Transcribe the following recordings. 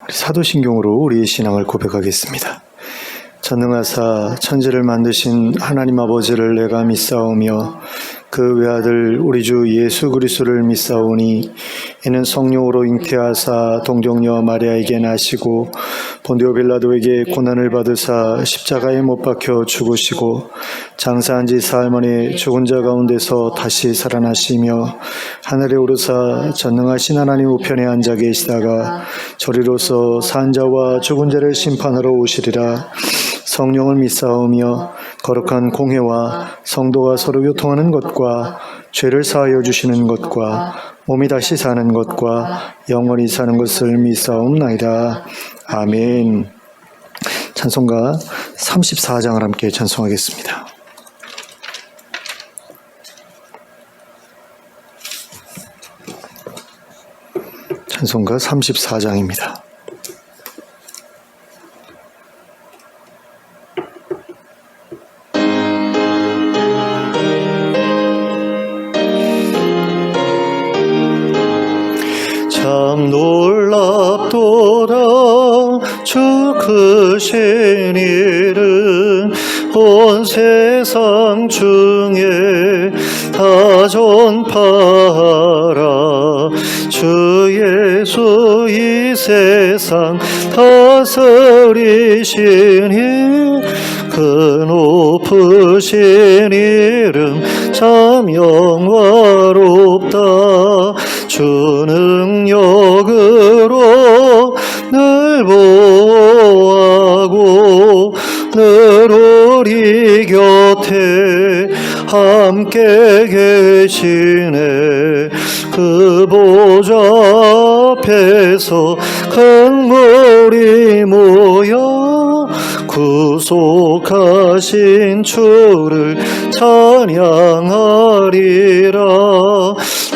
사도신경으로 우리의 신앙을 고백하겠습니다. 전능하사 천지를 만드신 하나님 아버지를 내가 믿사오며 그 외아들 우리 주 예수 그리스도를 믿사오니 이는 성령으로 잉태하사 동정녀 마리아에게 나시고 본디오 빌라도에게 고난을 받으사 십자가에 못 박혀 죽으시고 장사한 지 사흘 만에 죽은 자 가운데서 다시 살아나시며 하늘에 오르사 전능하신 하나님 우편에 앉아 계시다가 저리로서 산 자와 죽은 자를 심판하러 오시리라. 성령을 믿사오며 거룩한 공회와 성도가 서로 교통하는 것과 죄를 사하여 주시는 것과 몸이 다시 사는 것과 영원히 사는 것을 믿사옵나이다. 아멘. 찬송가 34장을 함께 찬송하겠습니다. 찬송가 34장입니다. 참 놀랍도다 주 크신 일은 온 세상 중에 다 전파하라. 주 예수 이 세상 다스리시니 그 높으신 이름 참 영화롭다. 주 능력으로 늘 보호하고 늘 우리 곁에 함께 계시네. 그 보좌 앞에서 큰 물이 모여 구속하신 주를 찬양하리라.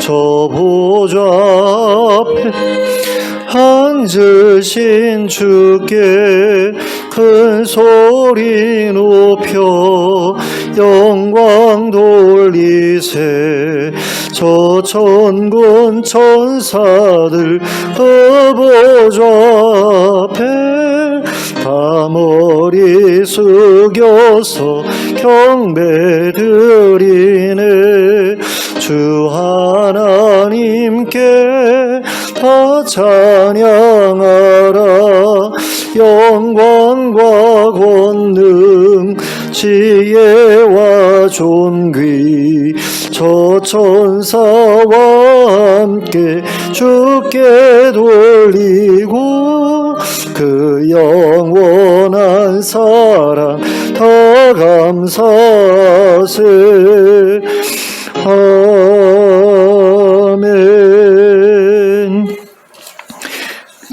저 보좌 앞에 앉으신 주께 큰 소리 높여 영광 돌리세. 저 천군 천사들 그 보좌 앞에 다 머리 숙여서 경배드리네. 주 하나님께 다 찬양하라. 영광과 권능 지혜와 존귀 저 천사와 함께 주께 돌리고 그 영원한 사랑 다 감사하세. 아멘.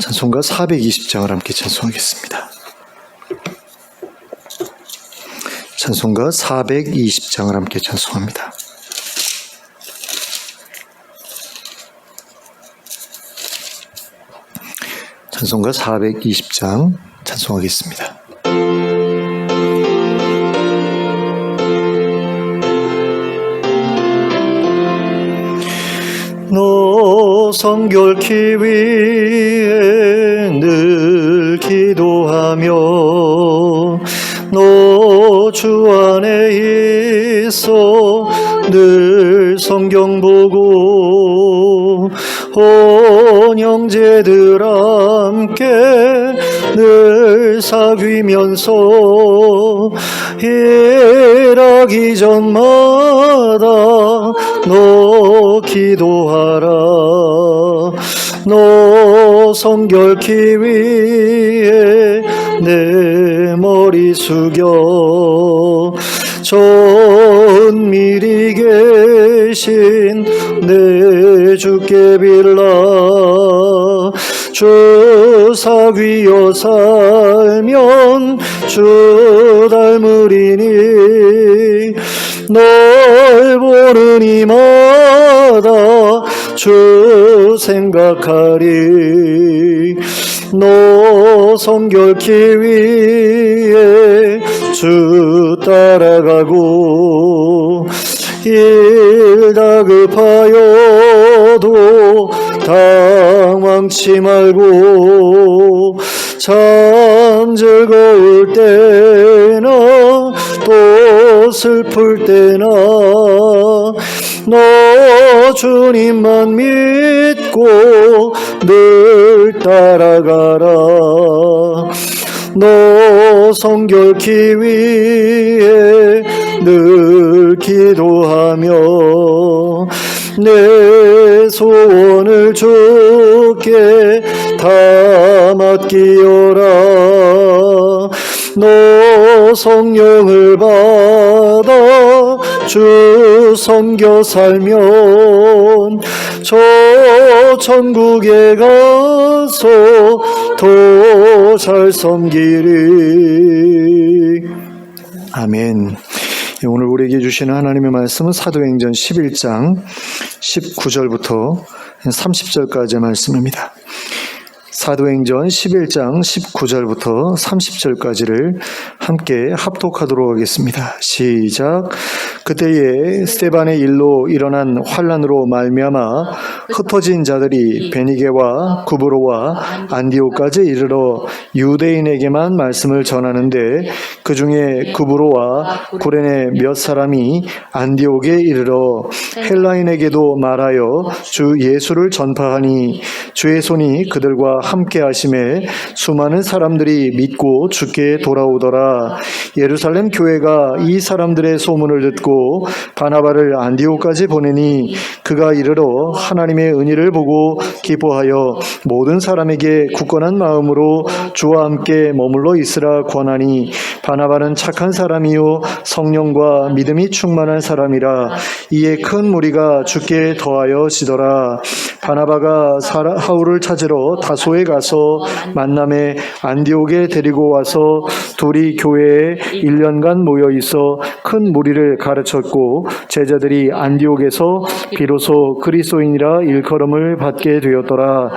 찬송가 420장을 함께 찬송하겠습니다. 찬송가 420장을 함께 찬송합니다. 찬송가 420장 찬송하겠습니다. 너 성결케 위해 늘 기도하며 너 주 안에 있어 늘 성경 보고 온 형제들 함께 늘 사귀면서 일하기 전마다 너 기도하라. 너 성결케 위해 내 머리 숙여 저 은밀히 계신 내 주께 빌라. 주 사귀어 살면 주 닮으리니 널 보는 이마다 주 생각하리. 너 성결케 위해 주 따라가고 일 다급하여도 당황치 말고 참 즐거울 때나 또 슬플 때나 너 주님만 믿고 늘 따라가라. 너 성결케 위해 늘 기도하며 내 소원을 주께 다 맡기어라. 너 성령을 받아 주 섬겨 살면 저 천국에 가서 더 잘 섬기리. 아멘. 오늘 우리에게 주시는 하나님의 말씀은 사도행전 11장 19절부터 30절까지의 말씀입니다. 사도행전 11장 19절부터 30절까지를 함께 합독하도록 하겠습니다. 시작. 그때에 스데반의 일로 일어난 환난으로 말미암아 흩어진 자들이 베니게와 구브로와 안디옥까지 이르러 유대인에게만 말씀을 전하는데 그 중에 구브로와 구레네 몇 사람이 안디옥에 이르러 헬라인에게도 말하여 주 예수를 전파하니 주의 손이 그들과 함께 하심에 수많은 사람들이 믿고 주께 돌아오더라. 예루살렘 교회가 이 사람들의 소문을 듣고 바나바를 안디옥까지 보내니 그가 이르러 하나님의 은혜를 보고 기뻐하여 모든 사람에게 굳건한 마음으로 주와 함께 머물러 있으라 권하니 바나바는 착한 사람이요 성령과 믿음이 충만한 사람이라. 이에 큰 무리가 주께 더하여지더라. 바나바가 하울을 찾으러 다소에 가서 만남에 안디옥에 데리고 와서 둘이 교회에 1년간 모여 있어 큰 무리를 가르쳤고 제자들이 안디옥에서 비로소 그리스도인이라 일컬음을 받게 되었더라.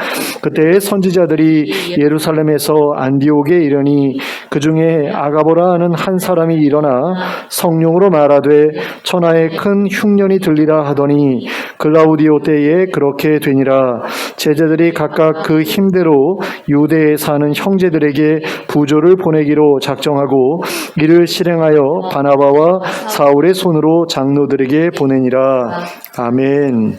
그때 선지자들이 예루살렘에서 안디옥에 이르니 그 중에 아가보라 하는 한 사람이 일어나 성령으로 말하되 천하에 큰 흉년이 들리라 하더니 글라우디오 때에 그렇게 되니라. 제자들이 각각 그 힘대로 유대에 사는 형제들에게 부조를 보내기로 작정하고 이를 실행하여 바나바와 사울의 손으로 장로들에게 보내니라. 아멘.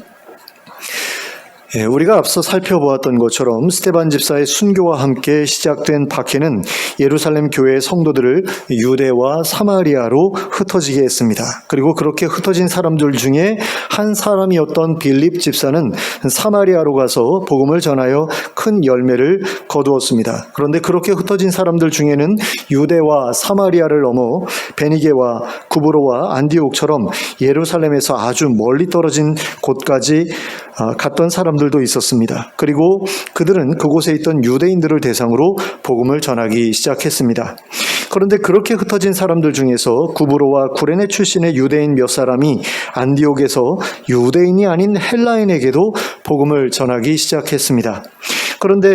우리가 앞서 살펴보았던 것처럼 스데반 집사의 순교와 함께 시작된 박해는 예루살렘 교회의 성도들을 유대와 사마리아로 흩어지게 했습니다. 그리고 그렇게 흩어진 사람들 중에 한 사람이었던 빌립 집사는 사마리아로 가서 복음을 전하여 큰 열매를 거두었습니다. 그런데 그렇게 흩어진 사람들 중에는 유대와 사마리아를 넘어 베니게와 구브로와 안디옥처럼 예루살렘에서 아주 멀리 떨어진 곳까지 갔던 사람들도 있었습니다. 그리고 그들은 그곳에 있던 유대인들을 대상으로 복음을 전하기 시작했습니다. 그런데 그렇게 흩어진 사람들 중에서 구브로와 구레네 출신의 유대인 몇 사람이 안디옥에서 유대인이 아닌 헬라인에게도 복음을 전하기 시작했습니다. 그런데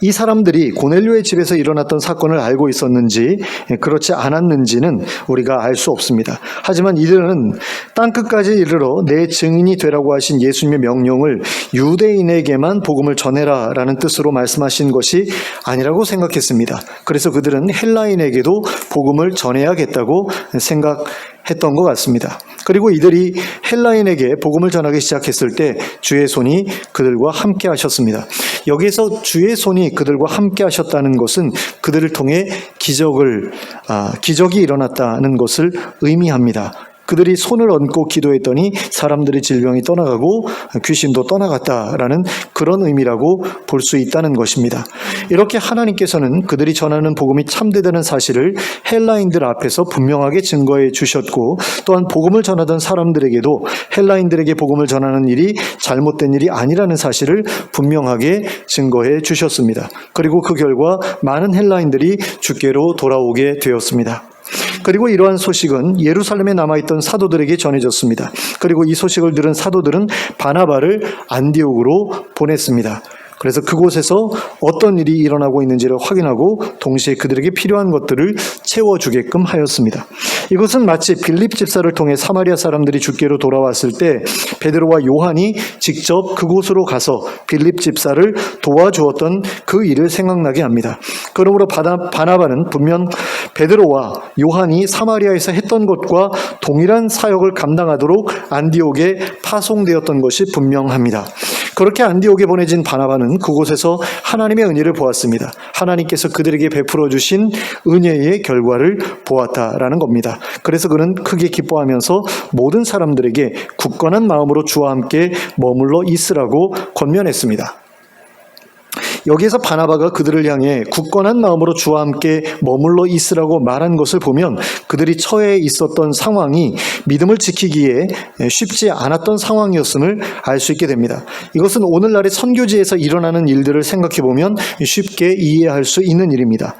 이 사람들이 고넬료의 집에서 일어났던 사건을 알고 있었는지 그렇지 않았는지는 우리가 알 수 없습니다. 하지만 이들은 땅끝까지 이르러 내 증인이 되라고 하신 예수님의 명령을 유대인에게만 복음을 전해라 라는 뜻으로 말씀하신 것이 아니라고 생각했습니다. 그래서 그들은 헬라인에게도 복음을 전해야겠다고 생각했던 것 같습니다. 그리고 이들이 헬라인에게 복음을 전하기 시작했을 때 주의 손이 그들과 함께 하셨습니다. 여기에서 주의 손이 그들과 함께 하셨다는 것은 그들을 통해 기적이 일어났다는 것을 의미합니다. 그들이 손을 얹고 기도했더니 사람들의 질병이 떠나가고 귀신도 떠나갔다라는 그런 의미라고 볼 수 있다는 것입니다. 이렇게 하나님께서는 그들이 전하는 복음이 참되다는 사실을 헬라인들 앞에서 분명하게 증거해 주셨고 또한 복음을 전하던 사람들에게도 헬라인들에게 복음을 전하는 일이 잘못된 일이 아니라는 사실을 분명하게 증거해 주셨습니다. 그리고 그 결과 많은 헬라인들이 주께로 돌아오게 되었습니다. 그리고 이러한 소식은 예루살렘에 남아있던 사도들에게 전해졌습니다. 그리고 이 소식을 들은 사도들은 바나바를 안디옥으로 보냈습니다. 그래서 그곳에서 어떤 일이 일어나고 있는지를 확인하고 동시에 그들에게 필요한 것들을 채워주게끔 하였습니다. 이것은 마치 빌립 집사를 통해 사마리아 사람들이 주께로 돌아왔을 때 베드로와 요한이 직접 그곳으로 가서 빌립 집사를 도와주었던 그 일을 생각나게 합니다. 그러므로 바나바는 분명 베드로와 요한이 사마리아에서 했던 것과 동일한 사역을 감당하도록 안디옥에 파송되었던 것이 분명합니다. 그렇게 안디옥에 보내진 바나바는 그곳에서 하나님의 은혜를 보았습니다. 하나님께서 그들에게 베풀어 주신 은혜의 결과를 보았다라는 겁니다. 그래서 그는 크게 기뻐하면서 모든 사람들에게 굳건한 마음으로 주와 함께 머물러 있으라고 권면했습니다. 여기에서 바나바가 그들을 향해 굳건한 마음으로 주와 함께 머물러 있으라고 말한 것을 보면 그들이 처해 있었던 상황이 믿음을 지키기에 쉽지 않았던 상황이었음을 알 수 있게 됩니다. 이것은 오늘날의 선교지에서 일어나는 일들을 생각해 보면 쉽게 이해할 수 있는 일입니다.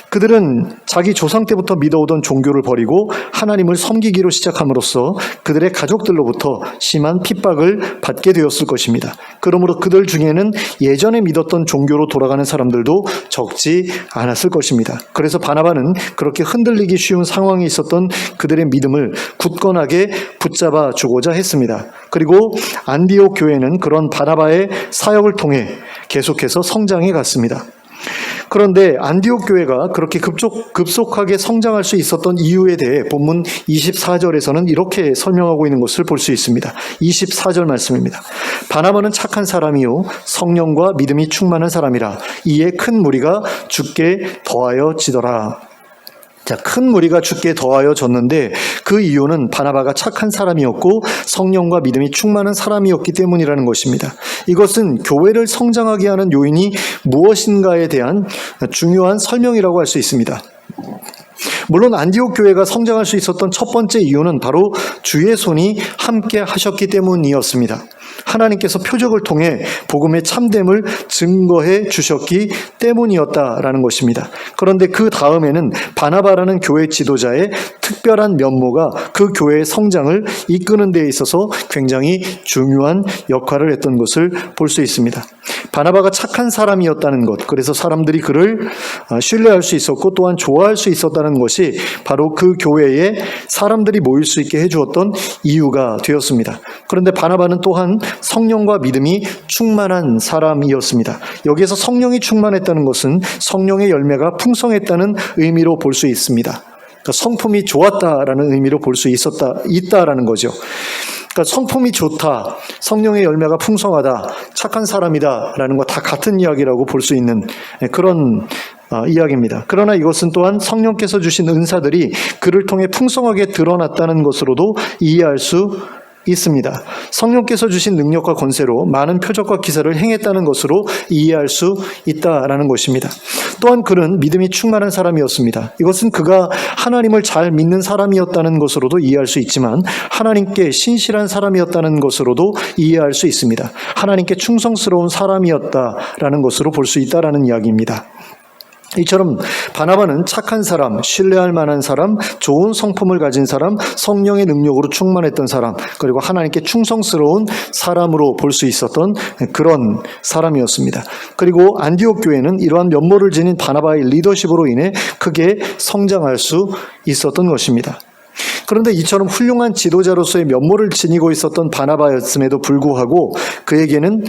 그들은 자기 조상 때부터 믿어오던 종교를 버리고 하나님을 섬기기로 시작함으로써 그들의 가족들로부터 심한 핍박을 받게 되었을 것입니다. 그러므로 그들 중에는 예전에 믿었던 종교로 돌아가는 사람들도 적지 않았을 것입니다. 그래서 바나바는 그렇게 흔들리기 쉬운 상황에 있었던 그들의 믿음을 굳건하게 붙잡아 주고자 했습니다. 그리고 안디옥 교회는 그런 바나바의 사역을 통해 계속해서 성장해 갔습니다. 그런데 안디옥 교회가 그렇게 급속하게 성장할 수 있었던 이유에 대해 본문 24절에서는 이렇게 설명하고 있는 것을 볼 수 있습니다. 24절 말씀입니다. 바나바는 착한 사람이요 성령과 믿음이 충만한 사람이라 이에 큰 무리가 주께 더하여 지더라. 자, 큰 무리가 주께 더하여 졌는데 그 이유는 바나바가 착한 사람이었고 성령과 믿음이 충만한 사람이었기 때문이라는 것입니다. 이것은 교회를 성장하게 하는 요인이 무엇인가에 대한 중요한 설명이라고 할 수 있습니다. 물론 안디옥 교회가 성장할 수 있었던 첫 번째 이유는 바로 주의 손이 함께 하셨기 때문이었습니다. 하나님께서 표적을 통해 복음의 참됨을 증거해 주셨기 때문이었다라는 것입니다. 그런데 그 다음에는 바나바라는 교회 지도자의 특별한 면모가 그 교회의 성장을 이끄는 데 있어서 굉장히 중요한 역할을 했던 것을 볼 수 있습니다. 바나바가 착한 사람이었다는 것, 그래서 사람들이 그를 신뢰할 수 있었고 또한 좋아할 수 있었다는 것이 바로 그 교회에 사람들이 모일 수 있게 해주었던 이유가 되었습니다. 그런데 바나바는 또한 성령과 믿음이 충만한 사람이었습니다. 여기에서 성령이 충만했다는 것은 성령의 열매가 풍성했다는 의미로 볼 수 있습니다. 그러니까 성품이 좋았다라는 의미로 볼 수 있다라는 거죠. 그러니까 성품이 좋다, 성령의 열매가 풍성하다, 착한 사람이다라는 거 다 같은 이야기라고 볼 수 있는 그런 이야기입니다. 그러나 이것은 또한 성령께서 주신 은사들이 그를 통해 풍성하게 드러났다는 것으로도 이해할 수 있습니다. 성령께서 주신 능력과 권세로 많은 표적과 기사를 행했다는 것으로 이해할 수 있다라는 것입니다. 또한 그는 믿음이 충만한 사람이었습니다. 이것은 그가 하나님을 잘 믿는 사람이었다는 것으로도 이해할 수 있지만 하나님께 신실한 사람이었다는 것으로도 이해할 수 있습니다. 하나님께 충성스러운 사람이었다라는 것으로 볼 수 있다라는 이야기입니다. 이처럼 바나바는 착한 사람, 신뢰할 만한 사람, 좋은 성품을 가진 사람, 성령의 능력으로 충만했던 사람, 그리고 하나님께 충성스러운 사람으로 볼 수 있었던 그런 사람이었습니다. 그리고 안디옥 교회는 이러한 면모를 지닌 바나바의 리더십으로 인해 크게 성장할 수 있었던 것입니다. 그런데 이처럼 훌륭한 지도자로서의 면모를 지니고 있었던 바나바였음에도 불구하고 그에게는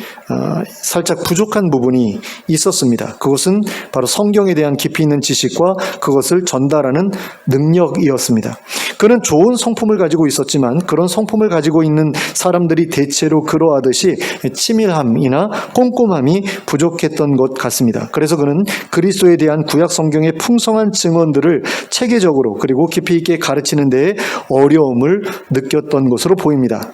살짝 부족한 부분이 있었습니다. 그것은 바로 성경에 대한 깊이 있는 지식과 그것을 전달하는 능력이었습니다. 그는 좋은 성품을 가지고 있었지만 그런 성품을 가지고 있는 사람들이 대체로 그러하듯이 치밀함이나 꼼꼼함이 부족했던 것 같습니다. 그래서 그는 그리스도에 대한 구약 성경의 풍성한 증언들을 체계적으로 그리고 깊이 있게 가르치는 데에 어려움을 느꼈던 것으로 보입니다.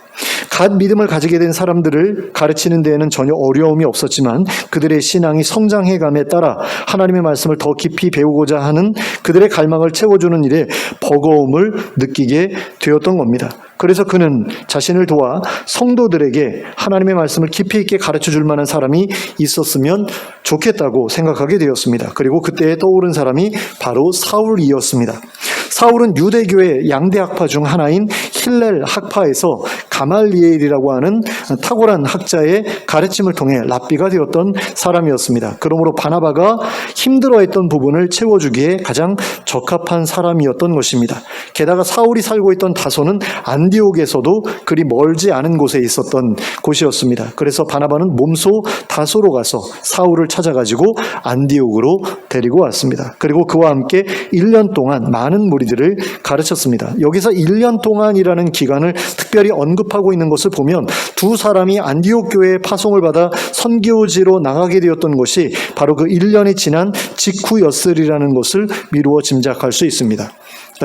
갓 믿음을 가지게 된 사람들을 가르치는 데에는 전혀 어려움이 없었지만 그들의 신앙이 성장해감에 따라 하나님의 말씀을 더 깊이 배우고자 하는 그들의 갈망을 채워주는 일에 버거움을 느끼게 되었던 겁니다. 그래서 그는 자신을 도와 성도들에게 하나님의 말씀을 깊이 있게 가르쳐 줄 만한 사람이 있었으면 좋겠다고 생각하게 되었습니다. 그리고 그때에 떠오른 사람이 바로 사울이었습니다. 사울은 유대교의 양대 학파 중 하나인 힐렐 학파에서 가말리엘이라고 하는 탁월한 학자의 가르침을 통해 랍비가 되었던 사람이었습니다. 그러므로 바나바가 힘들어했던 부분을 채워주기에 가장 적합한 사람이었던 것입니다. 게다가 사울이 살고 있던 다소는 안디옥에서도 그리 멀지 않은 곳에 있었던 곳이었습니다. 그래서 바나바는 몸소 다소로 가서 사울을 찾아가지고 안디옥으로 데리고 왔습니다. 그리고 그와 함께 1년 동안 많은 무리들을 가르쳤습니다. 여기서 1년 동안이라는 기간을 특별히 언급하고 있는 것을 보면 두 사람이 안디옥 교회에 파송을 받아 선교지로 나가게 되었던 것이 바로 그 1년이 지난 직후였으리라는 것을 미루어 짐작할 수 있습니다.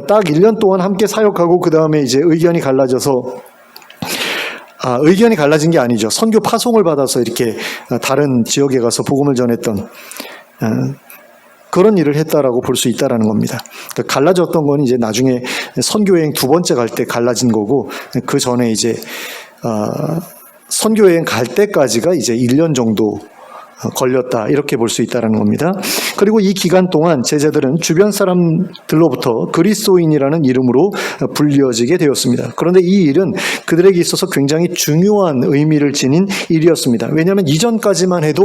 딱 1년 동안 함께 사역하고 그 다음에 이제 의견이 갈라져서 의견이 갈라진 게 아니죠. 선교 파송을 받아서 이렇게 다른 지역에 가서 복음을 전했던 그런 일을 했다라고 볼 수 있다라는 겁니다. 그러니까 갈라졌던 건 이제 나중에 선교여행 두 번째 갈 때 갈라진 거고, 그 전에 이제 선교여행 갈 때까지가 이제 1년 정도 걸렸다, 이렇게 볼 수 있다는 겁니다. 그리고 이 기간 동안 제자들은 주변 사람들로부터 그리스도인이라는 이름으로 불리어지게 되었습니다. 그런데 이 일은 그들에게 있어서 굉장히 중요한 의미를 지닌 일이었습니다. 왜냐하면 이전까지만 해도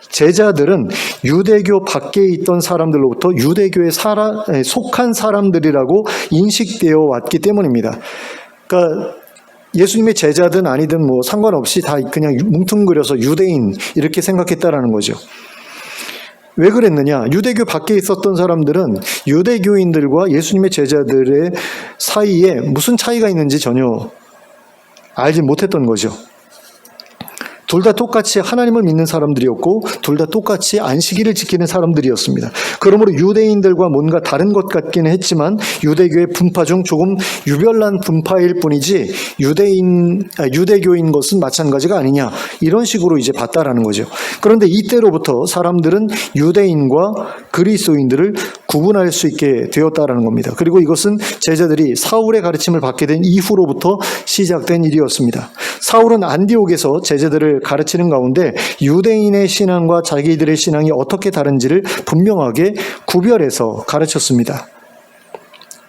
제자들은 유대교 밖에 있던 사람들로부터 유대교에 속한 사람들이라고 인식되어 왔기 때문입니다. 그러니까 예수님의 제자든 아니든 뭐 상관없이 다 그냥 뭉뚱그려서 유대인 이렇게 생각했다라는 거죠. 왜 그랬느냐? 유대교 밖에 있었던 사람들은 유대교인들과 예수님의 제자들의 사이에 무슨 차이가 있는지 전혀 알지 못했던 거죠. 둘 다 똑같이 하나님을 믿는 사람들이었고 둘 다 똑같이 안식일을 지키는 사람들이었습니다. 그러므로 유대인들과 뭔가 다른 것 같기는 했지만 유대교의 분파 중 조금 유별난 분파일 뿐이지 유대교인 것은 마찬가지가 아니냐, 이런 식으로 이제 봤다라는 거죠. 그런데 이때로부터 사람들은 유대인과 그리스도인들을 구분할 수 있게 되었다라는 겁니다. 그리고 이것은 제자들이 사울의 가르침을 받게 된 이후로부터 시작된 일이었습니다. 사울은 안디옥에서 제자들을 가르치는 가운데 유대인의 신앙과 자기들의 신앙이 어떻게 다른지를 분명하게 구별해서 가르쳤습니다.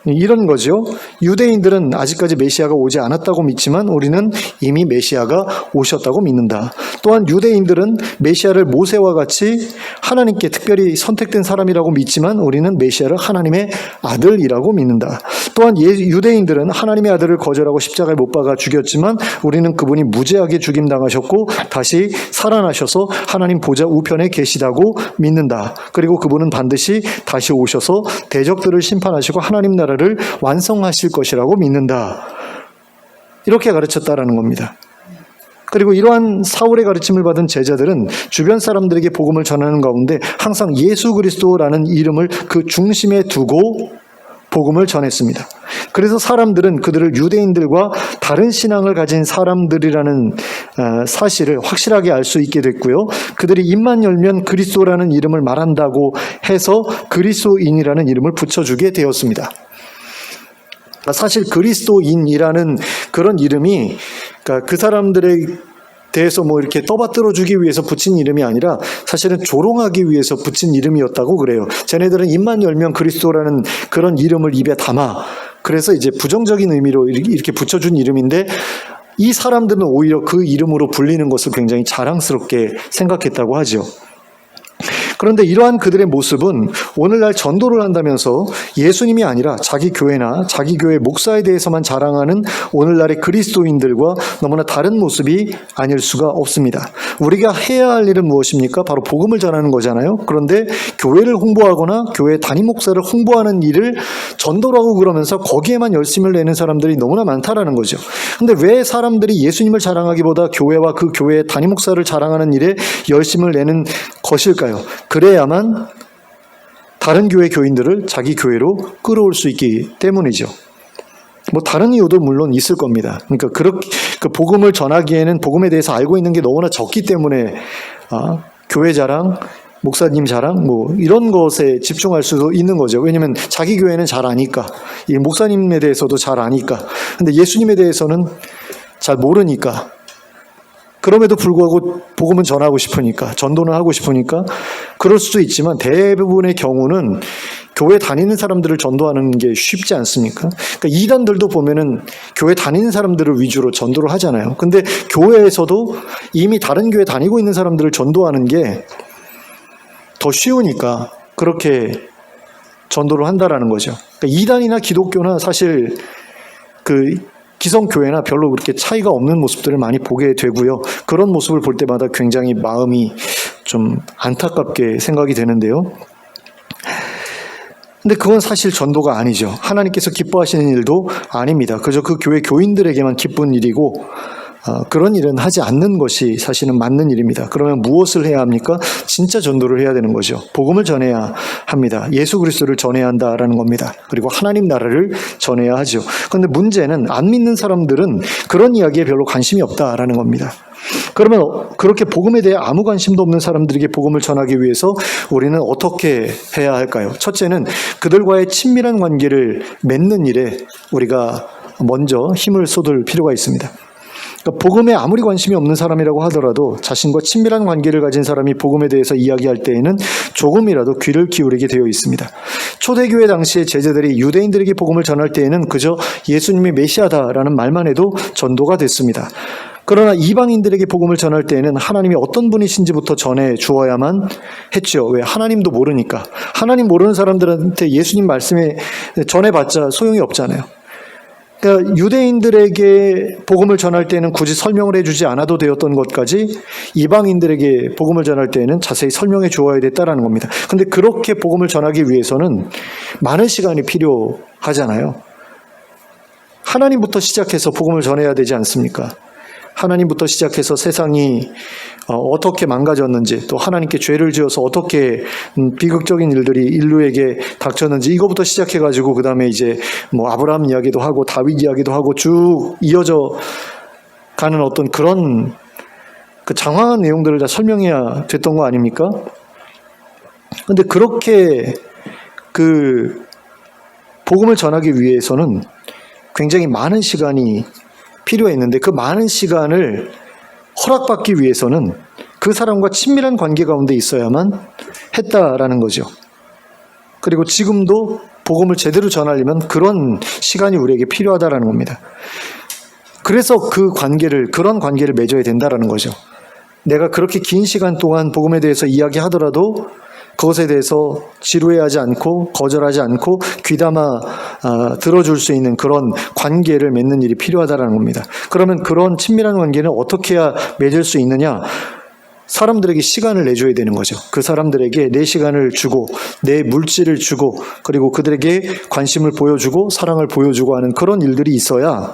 이런 거죠. 유대인들은 아직까지 메시아가 오지 않았다고 믿지만 우리는 이미 메시아가 오셨다고 믿는다. 또한 유대인들은 메시아를 모세와 같이 하나님께 특별히 선택된 사람이라고 믿지만 우리는 메시아를 하나님의 아들이라고 믿는다. 또한 유대인들은 하나님의 아들을 거절하고 십자가에 못 박아 죽였지만 우리는 그분이 무죄하게 죽임당하셨고 다시 살아나셔서 하나님 보좌 우편에 계시다고 믿는다. 그리고 그분은 반드시 다시 오셔서 대적들을 심판하시고 하나님 나라를 완성하실 것이라고 믿는다. 이렇게 가르쳤다라는 겁니다. 그리고 이러한 사울의 가르침을 받은 제자들은 주변 사람들에게 복음을 전하는 가운데 항상 예수 그리스도라는 이름을 그 중심에 두고 복음을 전했습니다. 그래서 사람들은 그들을 유대인들과 다른 신앙을 가진 사람들이라는 사실을 확실하게 알 수 있게 됐고요. 그들이 입만 열면 그리스도라는 이름을 말한다고 해서 그리스도인이라는 이름을 붙여주게 되었습니다. 사실 그리스도인이라는 그런 이름이 그 사람들의 대해서 뭐 이렇게 떠받들어 주기 위해서 붙인 이름이 아니라 사실은 조롱하기 위해서 붙인 이름이었다고 그래요. 쟤네들은 입만 열면 그리스도라는 그런 이름을 입에 담아. 그래서 이제 부정적인 의미로 이렇게 붙여준 이름인데 이 사람들은 오히려 그 이름으로 불리는 것을 굉장히 자랑스럽게 생각했다고 하죠. 그런데 이러한 그들의 모습은 오늘날 전도를 한다면서 예수님이 아니라 자기 교회나 자기 교회 목사에 대해서만 자랑하는 오늘날의 그리스도인들과 너무나 다른 모습이 아닐 수가 없습니다. 우리가 해야 할 일은 무엇입니까? 바로 복음을 전하는 거잖아요. 그런데 교회를 홍보하거나 교회 담임 목사를 홍보하는 일을 전도라고 그러면서 거기에만 열심을 내는 사람들이 너무나 많다라는 거죠. 근데 왜 사람들이 예수님을 자랑하기보다 교회와 그 교회의 담임 목사를 자랑하는 일에 열심을 내는 것일까요? 그래야만 다른 교회 교인들을 자기 교회로 끌어올 수 있기 때문이죠. 뭐 다른 이유도 물론 있을 겁니다. 그러니까 그 복음을 전하기에는 복음에 대해서 알고 있는 게 너무나 적기 때문에 교회 자랑, 목사님 자랑 뭐 이런 것에 집중할 수도 있는 거죠. 왜냐하면 자기 교회는 잘 아니까, 이 목사님에 대해서도 잘 아니까. 근데 예수님에 대해서는 잘 모르니까. 그럼에도 불구하고 복음은 전하고 싶으니까, 전도는 하고 싶으니까 그럴 수도 있지만 대부분의 경우는 교회 다니는 사람들을 전도하는 게 쉽지 않습니까? 그러니까 이단들도 보면은 교회 다니는 사람들을 위주로 전도를 하잖아요. 근데 교회에서도 이미 다른 교회 다니고 있는 사람들을 전도하는 게 더 쉬우니까 그렇게 전도를 한다라는 거죠. 그러니까 이단이나 기독교나 사실 그 기성교회나 별로 그렇게 차이가 없는 모습들을 많이 보게 되고요. 그런 모습을 볼 때마다 굉장히 마음이 좀 안타깝게 생각이 되는데요. 근데 그건 사실 전도가 아니죠. 하나님께서 기뻐하시는 일도 아닙니다. 그저 그 교회 교인들에게만 기쁜 일이고 그런 일은 하지 않는 것이 사실은 맞는 일입니다. 그러면 무엇을 해야 합니까? 진짜 전도를 해야 되는 거죠. 복음을 전해야 합니다. 예수 그리스도를 전해야 한다라는 겁니다. 그리고 하나님 나라를 전해야 하죠. 그런데 문제는 안 믿는 사람들은 그런 이야기에 별로 관심이 없다라는 겁니다. 그러면 그렇게 복음에 대해 아무 관심도 없는 사람들에게 복음을 전하기 위해서 우리는 어떻게 해야 할까요? 첫째는 그들과의 친밀한 관계를 맺는 일에 우리가 먼저 힘을 쏟을 필요가 있습니다. 그러니까 복음에 아무리 관심이 없는 사람이라고 하더라도 자신과 친밀한 관계를 가진 사람이 복음에 대해서 이야기할 때에는 조금이라도 귀를 기울이게 되어 있습니다. 초대교회 당시의 제자들이 유대인들에게 복음을 전할 때에는 그저 예수님이 메시아다라는 말만 해도 전도가 됐습니다. 그러나 이방인들에게 복음을 전할 때에는 하나님이 어떤 분이신지부터 전해 주어야만 했죠. 왜? 하나님도 모르니까. 하나님 모르는 사람들한테 예수님 말씀에 전해봤자 소용이 없잖아요. 그러니까 유대인들에게 복음을 전할 때는 굳이 설명을 해주지 않아도 되었던 것까지 이방인들에게 복음을 전할 때는 자세히 설명해 주어야 됐다라는 겁니다. 그런데 그렇게 복음을 전하기 위해서는 많은 시간이 필요하잖아요. 하나님부터 시작해서 복음을 전해야 되지 않습니까? 하나님부터 시작해서 세상이 어떻게 망가졌는지, 또 하나님께 죄를 지어서 어떻게 비극적인 일들이 인류에게 닥쳤는지 이거부터 시작해가지고 그 다음에 이제 뭐 아브라함 이야기도 하고 다윗 이야기도 하고 쭉 이어져 가는 어떤 그런 그 장황한 내용들을 다 설명해야 됐던 거 아닙니까? 근데 그렇게 그 복음을 전하기 위해서는 굉장히 많은 시간이 필요했는데 그 많은 시간을 허락받기 위해서는 그 사람과 친밀한 관계 가운데 있어야만 했다라는 거죠. 그리고 지금도 복음을 제대로 전하려면 그런 시간이 우리에게 필요하다라는 겁니다. 그래서 그런 관계를 맺어야 된다라는 거죠. 내가 그렇게 긴 시간 동안 복음에 대해서 이야기하더라도 그것에 대해서 지루해하지 않고 거절하지 않고 귀담아 들어줄 수 있는 그런 관계를 맺는 일이 필요하다는 겁니다. 그러면 그런 친밀한 관계는 어떻게 해야 맺을 수 있느냐? 사람들에게 시간을 내줘야 되는 거죠. 그 사람들에게 내 시간을 주고 내 물질을 주고 그리고 그들에게 관심을 보여주고 사랑을 보여주고 하는 그런 일들이 있어야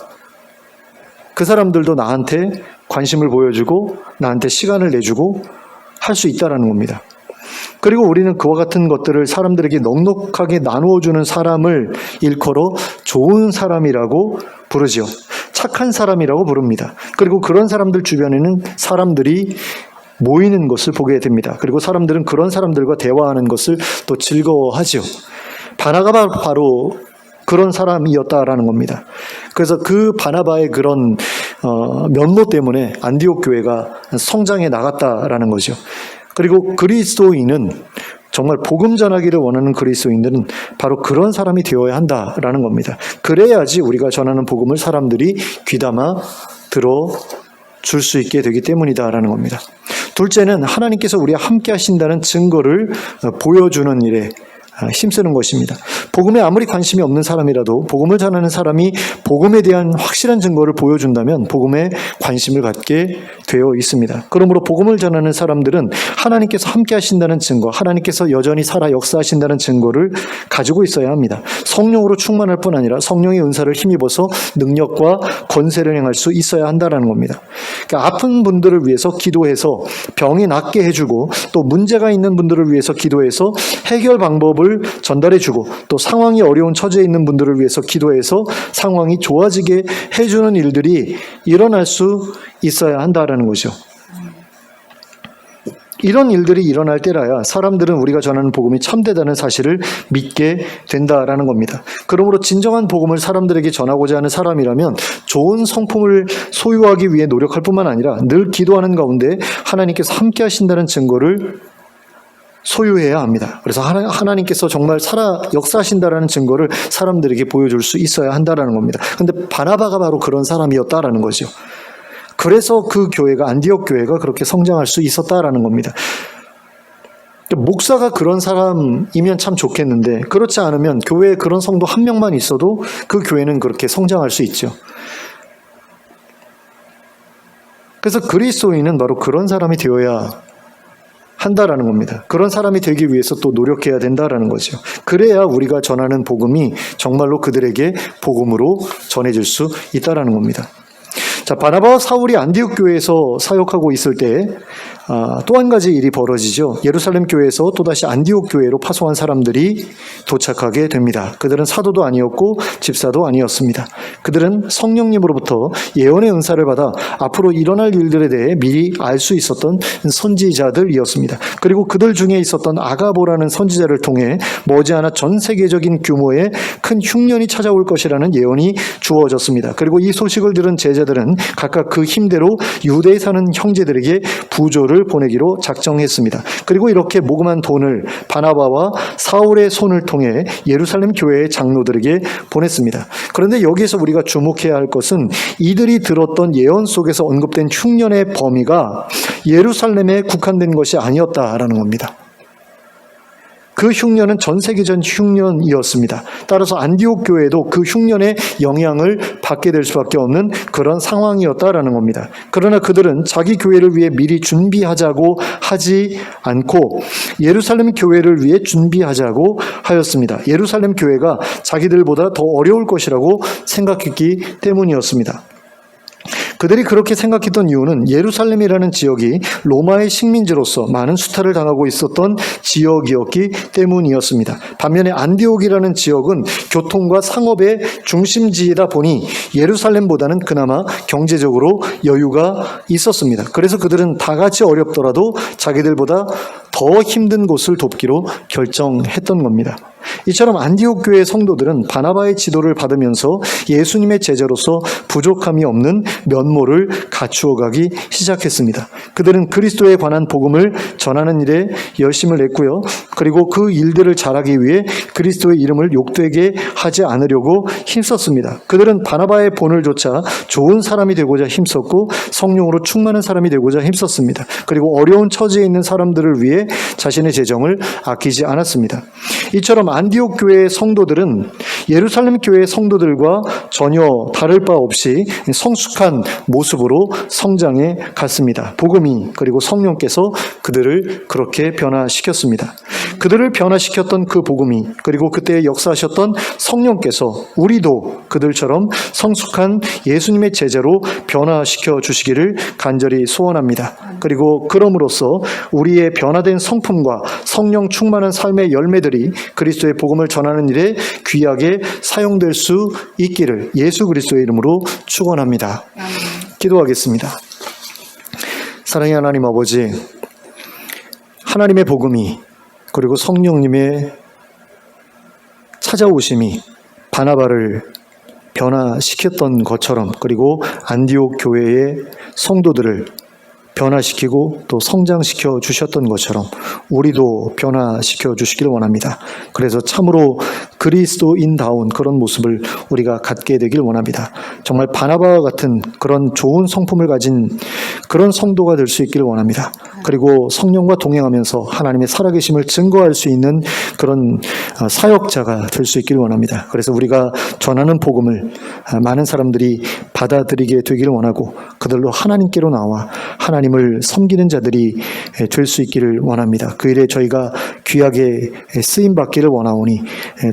그 사람들도 나한테 관심을 보여주고 나한테 시간을 내주고 할 수 있다는 겁니다. 그리고 우리는 그와 같은 것들을 사람들에게 넉넉하게 나누어주는 사람을 일컬어 좋은 사람이라고 부르지요. 착한 사람이라고 부릅니다. 그리고 그런 사람들 주변에는 사람들이 모이는 것을 보게 됩니다. 그리고 사람들은 그런 사람들과 대화하는 것을 또 즐거워하지요. 바나바가 바로 그런 사람이었다라는 겁니다. 그래서 그 바나바의 그런 면모 때문에 안디옥 교회가 성장해 나갔다라는 거죠. 그리고 그리스도인은 정말 복음 전하기를 원하는 그리스도인들은 바로 그런 사람이 되어야 한다라는 겁니다. 그래야지 우리가 전하는 복음을 사람들이 귀담아 들어줄 수 있게 되기 때문이다라는 겁니다. 둘째는 하나님께서 우리와 함께 하신다는 증거를 보여주는 일에 힘쓰는 것입니다. 복음에 아무리 관심이 없는 사람이라도 복음을 전하는 사람이 복음에 대한 확실한 증거를 보여준다면 복음에 관심을 갖게 되어 있습니다. 그러므로 복음을 전하는 사람들은 하나님께서 함께 하신다는 증거, 하나님께서 여전히 살아 역사하신다는 증거를 가지고 있어야 합니다. 성령으로 충만할 뿐 아니라 성령의 은사를 힘입어서 능력과 권세를 행할 수 있어야 한다는 겁니다. 그러니까 아픈 분들을 위해서 기도해서 병이 낫게 해주고 또 문제가 있는 분들을 위해서 기도해서 해결 방법을 전달해주고 또 상황이 어려운 처지에 있는 분들을 위해서 기도해서 상황이 좋아지게 해주는 일들이 일어날 수 있어야 한다라는 거죠. 이런 일들이 일어날 때라야 사람들은 우리가 전하는 복음이 참되다는 사실을 믿게 된다라는 겁니다. 그러므로 진정한 복음을 사람들에게 전하고자 하는 사람이라면 좋은 성품을 소유하기 위해 노력할 뿐만 아니라 늘 기도하는 가운데 하나님께서 함께 하신다는 증거를 소유해야 합니다. 그래서 하나님께서 정말 역사하신다라는 증거를 사람들에게 보여줄 수 있어야 한다라는 겁니다. 그런데 바나바가 바로 그런 사람이었다라는 거죠. 그래서 그 교회가, 안디옥 교회가 그렇게 성장할 수 있었다라는 겁니다. 목사가 그런 사람이면 참 좋겠는데, 그렇지 않으면 교회에 그런 성도 한 명만 있어도 그 교회는 그렇게 성장할 수 있죠. 그래서 그리스도인은 바로 그런 사람이 되어야 한다라는 겁니다. 그런 사람이 되기 위해서 또 노력해야 된다라는 거죠. 그래야 우리가 전하는 복음이 정말로 그들에게 복음으로 전해질 수 있다라는 겁니다. 자, 바나바와 사울이 안디옥 교회에서 사역하고 있을 때 또 한 가지 일이 벌어지죠. 예루살렘 교회에서 또다시 안디옥 교회로 파송한 사람들이 도착하게 됩니다. 그들은 사도도 아니었고 집사도 아니었습니다. 그들은 성령님으로부터 예언의 은사를 받아 앞으로 일어날 일들에 대해 미리 알 수 있었던 선지자들이었습니다. 그리고 그들 중에 있었던 아가보라는 선지자를 통해 머지않아 전 세계적인 규모의 큰 흉년이 찾아올 것이라는 예언이 주어졌습니다. 그리고 이 소식을 들은 제자들은 각각 그 힘대로 유대에 사는 형제들에게 부조를 보내기로 작정했습니다. 그리고 이렇게 모금한 돈을 바나바와 사울의 손을 통해 예루살렘 교회의 장로들에게 보냈습니다. 그런데 여기에서 우리가 주목해야 할 것은 이들이 들었던 예언 속에서 언급된 흉년의 범위가 예루살렘에 국한된 것이 아니었다라는 겁니다. 그 흉년은 전 세계적 흉년이었습니다. 따라서 안디옥 교회도 그 흉년의 영향을 받게 될 수밖에 없는 그런 상황이었다라는 겁니다. 그러나 그들은 자기 교회를 위해 미리 준비하자고 하지 않고 예루살렘 교회를 위해 준비하자고 하였습니다. 예루살렘 교회가 자기들보다 더 어려울 것이라고 생각했기 때문이었습니다. 그들이 그렇게 생각했던 이유는 예루살렘이라는 지역이 로마의 식민지로서 많은 수탈을 당하고 있었던 지역이었기 때문이었습니다. 반면에 안디옥이라는 지역은 교통과 상업의 중심지이다 보니 예루살렘보다는 그나마 경제적으로 여유가 있었습니다. 그래서 그들은 다 같이 어렵더라도 자기들보다 더 힘든 곳을 돕기로 결정했던 겁니다. 이처럼 안디옥 교회 성도들은 바나바의 지도를 받으면서 예수님의 제자로서 부족함이 없는 면모를 갖추어가기 시작했습니다. 그들은 그리스도에 관한 복음을 전하는 일에 열심을 냈고요. 그리고 그 일들을 잘하기 위해 그리스도의 이름을 욕되게 하지 않으려고 힘썼습니다. 그들은 바나바의 본을 좇아 좋은 사람이 되고자 힘썼고 성령으로 충만한 사람이 되고자 힘썼습니다. 그리고 어려운 처지에 있는 사람들을 위해 자신의 재정을 아끼지 않았습니다. 이처럼 안디옥 교회의 성도들은 예루살렘 교회의 성도들과 전혀 다를 바 없이 성숙한 모습으로 성장해 갔습니다. 복음이 그리고 성령께서 그들을 그렇게 변화시켰습니다. 그들을 변화시켰던 그 복음이 그리고 그때 역사하셨던 성령께서 우리도 그들처럼 성숙한 예수님의 제자로 변화시켜 주시기를 간절히 소원합니다. 그리고 그럼으로써 우리의 변화된 성품과 성령 충만한 삶의 열매들이 그리스도의 복음을 전하는 일에 귀하게 사용될 수 있기를 예수 그리스도의 이름으로 축원합니다. 기도하겠습니다. 사랑의 하나님 아버지, 하나님의 복음이 그리고 성령님의 찾아오심이 바나바를 변화시켰던 것처럼 그리고 안디옥 교회의 성도들을 변화시키고 또 성장시켜 주셨던 것처럼 우리도 변화시켜 주시기를 원합니다. 그래서 참으로 그리스도인다운 그런 모습을 우리가 갖게 되길 원합니다. 정말 바나바와 같은 그런 좋은 성품을 가진 그런 성도가 될 수 있기를 원합니다. 그리고 성령과 동행하면서 하나님의 살아계심을 증거할 수 있는 그런 사역자가 될 수 있기를 원합니다. 그래서 우리가 전하는 복음을 많은 사람들이 받아들이게 되기를 원하고 그들로 하나님께로 나와 하나님을 섬기는 자들이 될 수 있기를 원합니다. 그 일에 저희가 귀하게 쓰임받기를 원하오니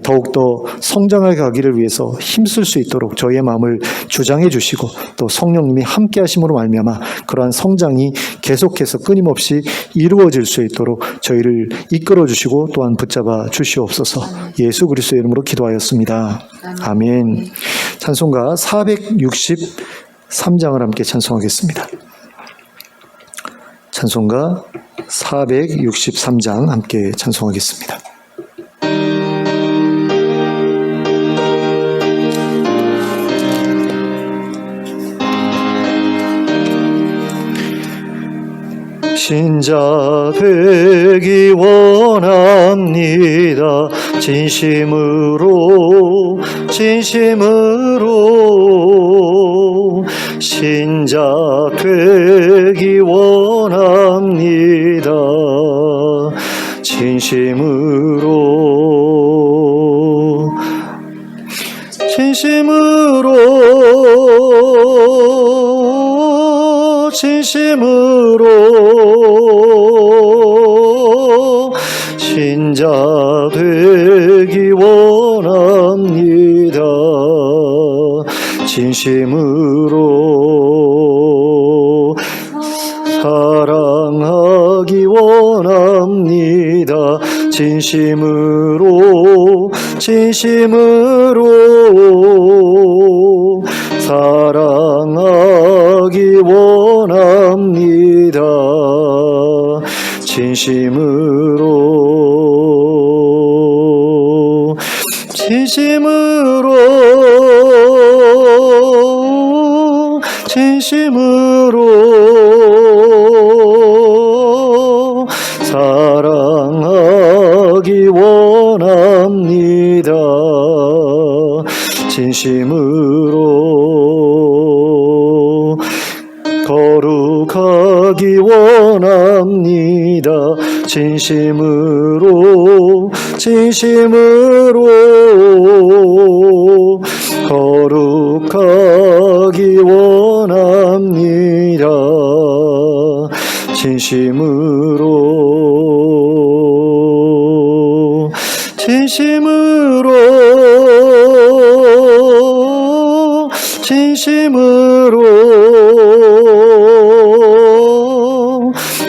더욱더 성장해 가기를 위해서 힘쓸 수 있도록 저희의 마음을 주장해 주시고 또 성령님이 함께 하심으로 말미암아 그러한 성장이 계속해서 끊임없이 이루어질 수 있도록 저희를 이끌어 주시고 또한 붙잡아 주시옵소서. 예수 그리스도의 이름으로 기도하였습니다. 아멘. 찬송가 463장을 함께 찬송하겠습니다. 찬송가 463장 함께 찬송하겠습니다. 신자 되기 원합니다. 진심으로 신자 되기 원합니다. 진심으로 신자 되기 원합니다. 진심으로 사랑하기 원합니다. 진심으로 사랑하기 원합니다. 진심으로 사랑하기 원합니다. 진심으로 거룩하기 원합니다. 진심으로 거룩하기 원합니다. 진심으로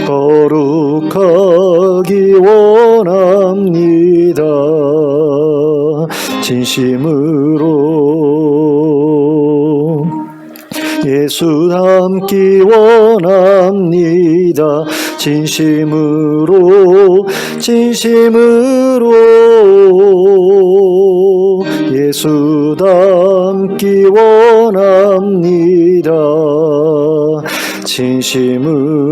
거룩하기 원합니다. 진심으로 예수 닮기 원합니다. 진심으로 예수 닮기 원합니다. 진심으로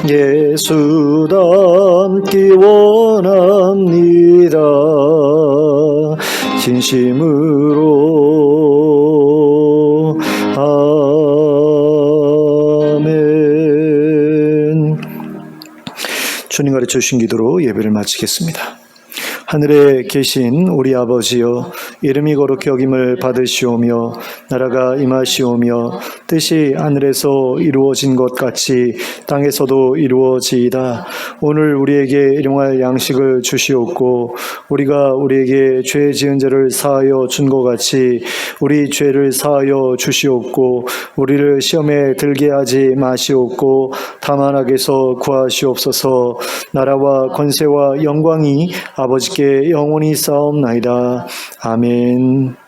예수 닮기 원합니다. 진심으로 아멘. 주님 가르쳐 주신 기도로 예배를 마치겠습니다. 하늘에 계신 우리 아버지여, 이름이 거룩히 여김을 받으시오며 나라가 임하시오며 뜻이 하늘에서 이루어진 것 같이 땅에서도 이루어지이다. 오늘 우리에게 일용할 양식을 주시옵고 우리가 우리에게 죄 지은 자를 사하여 준 것 같이 우리 죄를 사하여 주시옵고 우리를 시험에 들게 하지 마시옵고 다만 악에서 구하시옵소서. 나라와 권세와 영광이 아버지께 영원히 쌓옵나이다. 아멘.